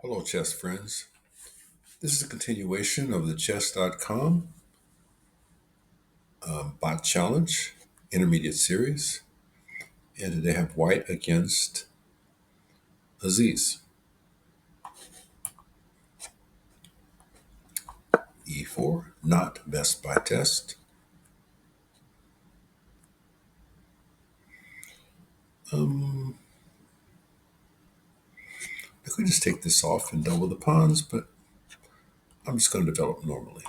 Hello, chess friends. This is a continuation of the chess.com bot challenge intermediate series. And today I have white against Azeez. E4, not best by test. I could just take this off and double the pawns, but I'm just going to develop normally.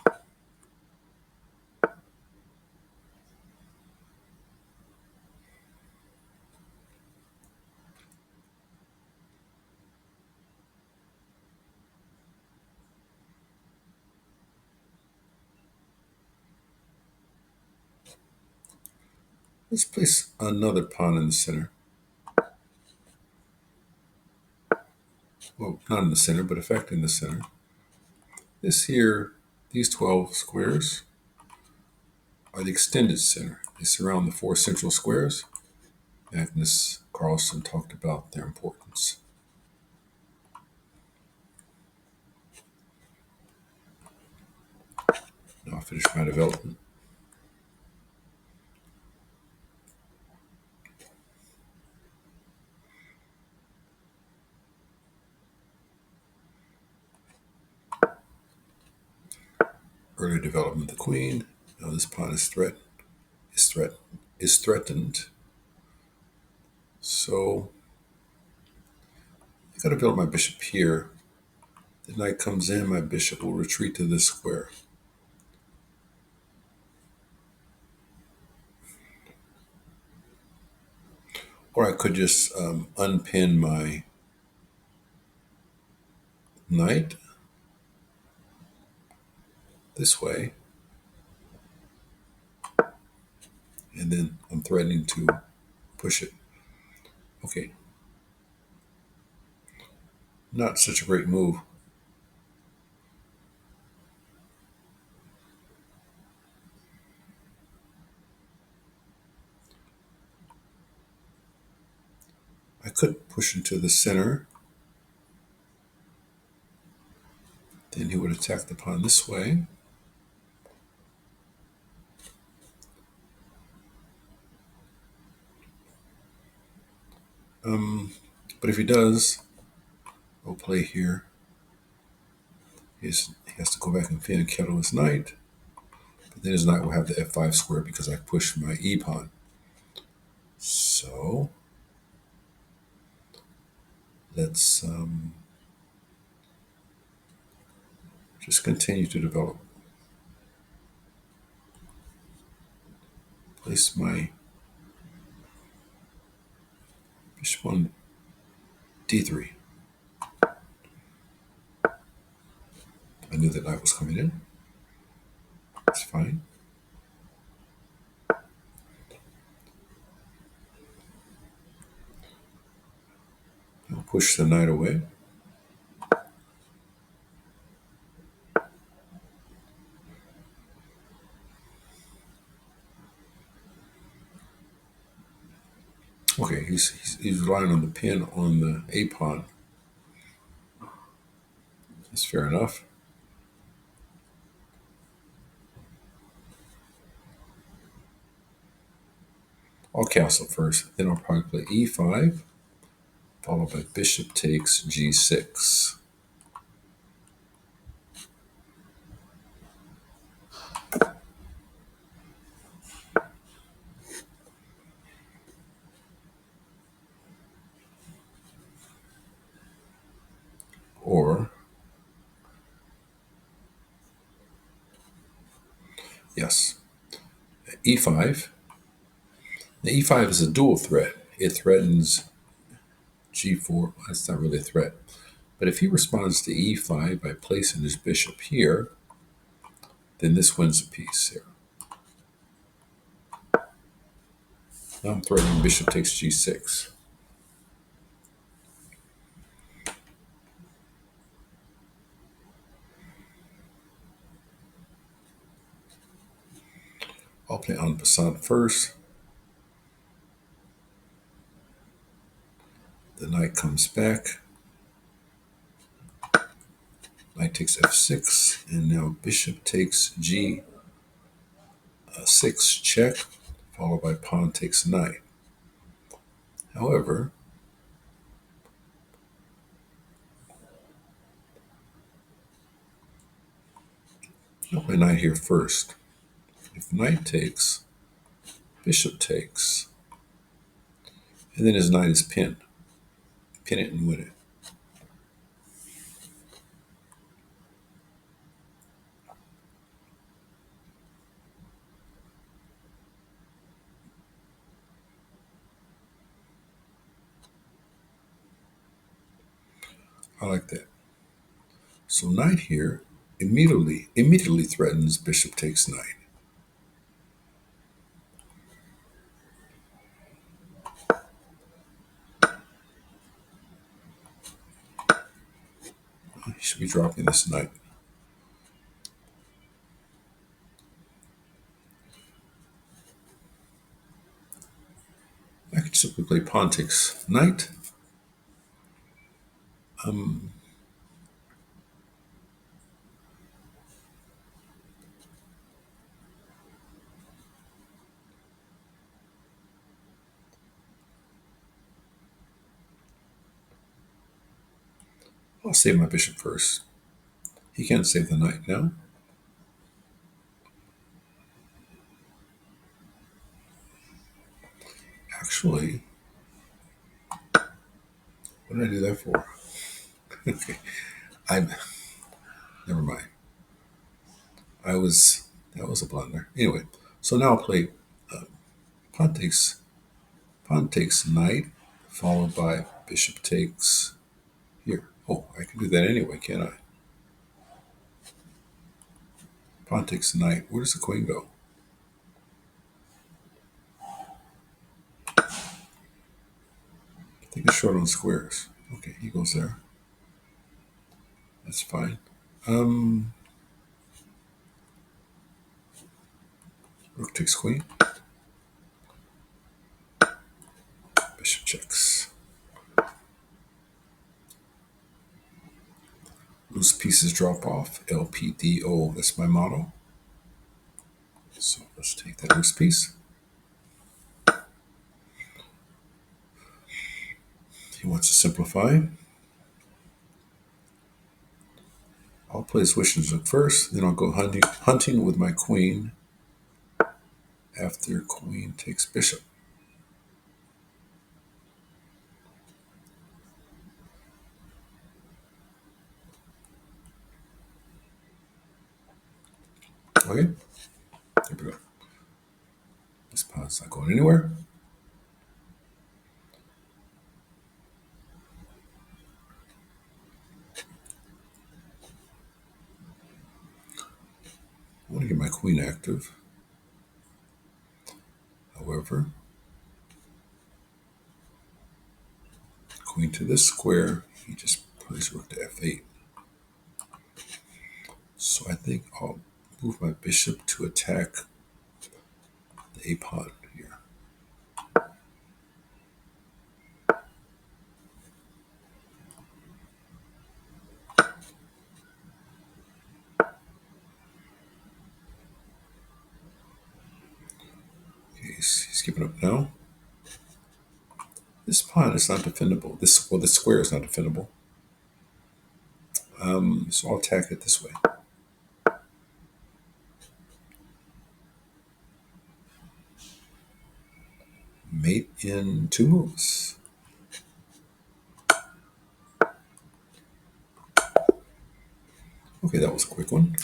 Let's place another pawn in the center. Well, not in the center, but affecting the center. This here, these 12 squares are the extended center. They surround the four central squares. Magnus Carlsen talked about their importance. Now I'll finish my development. Early development of the queen. Now this pawn is threatened. So I got to build my bishop here. The knight comes in, my bishop will retreat to this square. Or I could just unpin my knight this way. And then I'm threatening to push it. Okay. Not such a great move. I could push into the center. Then he would attack the pawn this way. But if he does, I'll play here. He has to go back and pin and kettle his knight. But then his knight will have the f5 square because I pushed my e pawn. So let's just continue to develop. Place my bishop on d3. I knew that knight was coming in. It's fine. I'll push the knight away. Okay, he's relying on the pin on the a pawn. That's fair enough. I'll castle first. Then I'll probably play e5, followed by bishop takes g6. Or, yes, e5. The e5 is a dual threat. It threatens g4. That's not really a threat. But if he responds to e5 by placing his bishop here, then this wins a piece here. Now I'm threatening bishop takes g6. I'll play en passant first. The knight comes back. Knight takes f6, and now bishop takes g6 check, followed by pawn takes knight. However, I'll play knight here first. If knight takes, bishop takes, and then his knight is pinned. Pin it and win it. I like that. So knight here immediately threatens bishop takes knight. He should be dropping this knight. I could simply play pawn takes knight. I'll save my bishop first. He can't save the knight now. Actually, what did I do that for? Okay, I never mind. That was a blunder. Anyway, so now I'll play pawn takes knight, followed by bishop takes here. Oh, I can do that anyway, can't I? Pawn takes knight. Where does the queen go? I think it's short on squares. Okay, he goes there. That's fine. Rook takes queen. Bishop checks. Loose pieces drop off. LPDO. That's my motto. So let's take that loose piece. He wants to simplify. I'll play switch rook first, then I'll go hunting with my queen after queen takes bishop. Okay, here we go. This pawn's not going anywhere. I want to get my queen active. However, queen to this square, he just plays rook to f8. So I think I'll move my bishop to attack the a pawn here. Okay, he's giving up now. This pawn is not defendable. This square is not defendable. So I'll attack it this way. Mate in 2 moves. Okay, that was a quick one.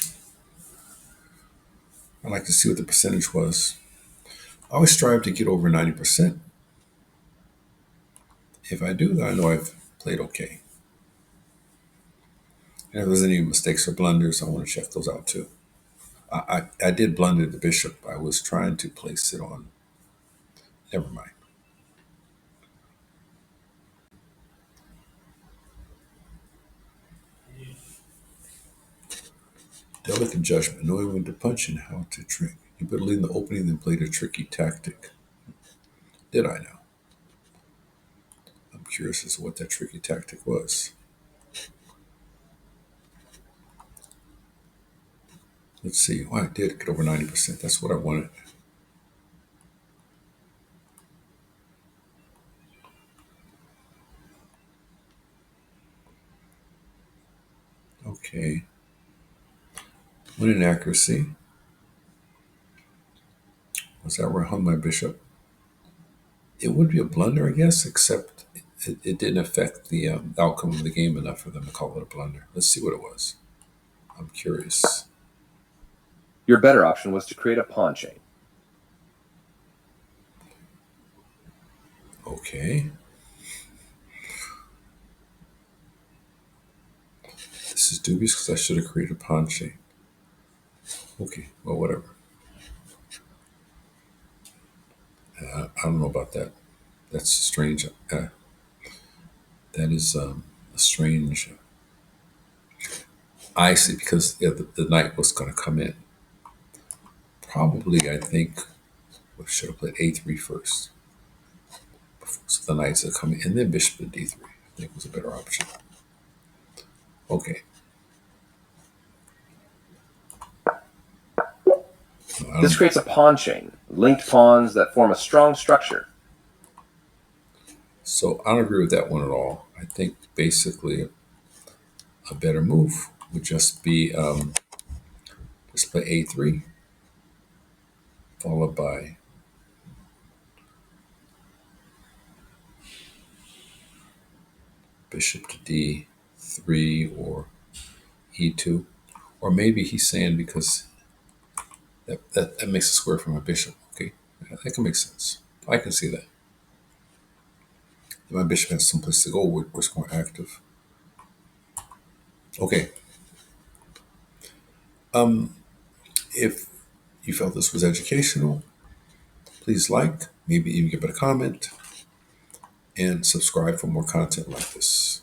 I'd like to see what the percentage was. I always strive to get over 90%. If I do, then I know I've played okay. And if there's any mistakes or blunders, I want to check those out too. I did blunder the bishop. I was trying to place it on. Never mind. Delicate judgment, knowing when to punch and how to trick. You better lead in the opening than play the tricky tactic. Did I now? I'm curious as to what that tricky tactic was. Let's see. Well, I did get over 90%. That's what I wanted. Okay. One inaccuracy. Was that where I hung my bishop? It would be a blunder, I guess, except it didn't affect the outcome of the game enough for them to call it a blunder. Let's see what it was. I'm curious. Your better option was to create a pawn chain. Okay. This is dubious because I should have created a pawn chain. Okay, well, whatever. I don't know about that. That's strange. That is a strange. I see, because the knight was going to come in. Probably, I think, we should have played a3 first. So the knights are coming, and then bishop to d3. I think was a better option. Okay. This creates a pawn chain, linked pawns that form a strong structure. So I don't agree with that one at all. I think basically a better move would just be just play a3, followed by bishop to d3 or e2. Or maybe he's saying because that makes a square for my bishop. Okay, that can make sense. I can see that. My bishop has some place to go where it's more active. Okay. If you felt this was educational, please like, maybe even give it a comment, and subscribe for more content like this.